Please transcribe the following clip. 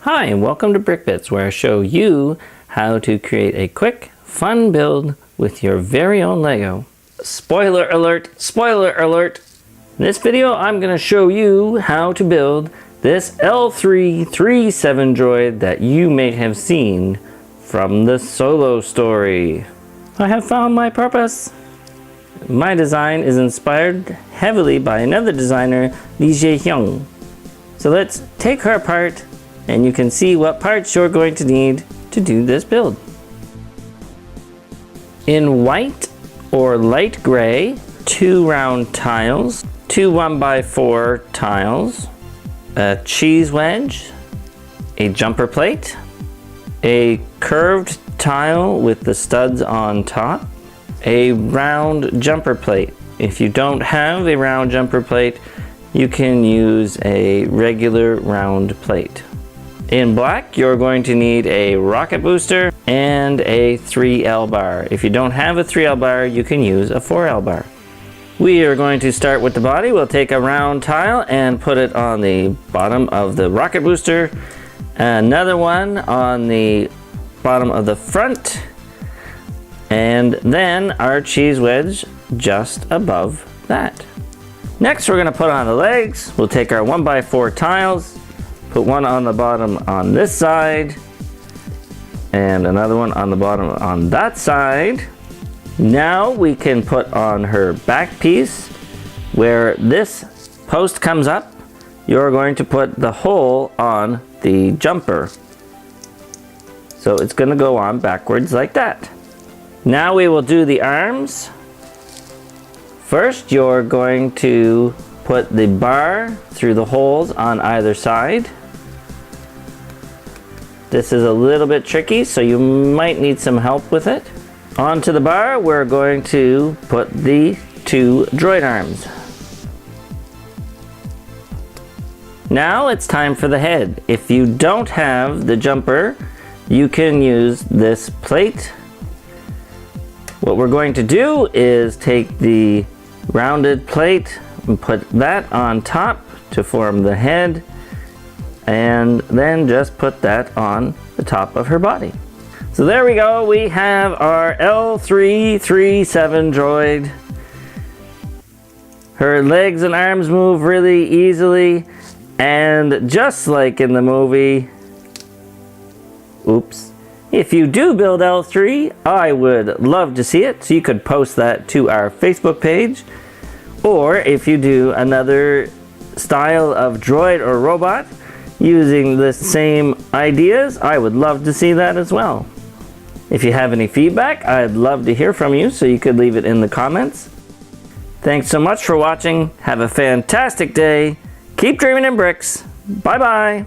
Hi, and welcome to BrickBits, where I show you how to create a quick, fun build with your very own Lego. Spoiler alert, spoiler alert! In this video, I'm going to show you how to build this L3-37 droid that you may have seen from the Solo story. I have found my purpose. My design is inspired heavily by another designer, Li Hyung. So let's take her apart, and you can see what parts you're going to need to do this build. In white or light gray, 2 round tiles, 2 1x4 tiles, a cheese wedge, a jumper plate, a curved tile with the studs on top, a round jumper plate. If you don't have a round jumper plate, you can use a regular round plate. In black, you're going to need a rocket booster and a 3L bar. If you don't have a 3L bar, you can use a 4L bar. We are going to start with the body. We'll take a round tile and put it on the bottom of the rocket booster. Another one on the bottom of the front. And then our cheese wedge just above that. Next, we're going to put on the legs. We'll take our 1x4 tiles. Put one on the bottom on this side and another one on the bottom on that side. Now we can put on her back piece. Where this post comes up, you're going to put the hole on the jumper. So it's going to go on backwards like that. Now we will do the arms. First, you're going to put the bar through the holes on either side. This is a little bit tricky, so you might need some help with it. Onto the bar, we're going to put the 2 droid arms. Now it's time for the head. If you don't have the jumper, you can use this plate. What we're going to do is take the rounded plate and put that on top to form the head, and then just put that on the top of her body. So there we go, we have our L3-37 droid. Her legs and arms move really easily, and just like in the movie, oops, if you do build L3, I would love to see it, so you could post that to our Facebook page. Or if you do another style of droid or robot using the same ideas, I would love to see that as well. If you have any feedback, I'd love to hear from you, so you could leave it in the comments. Thanks so much for watching. Have a fantastic day. Keep dreaming in bricks. Bye bye.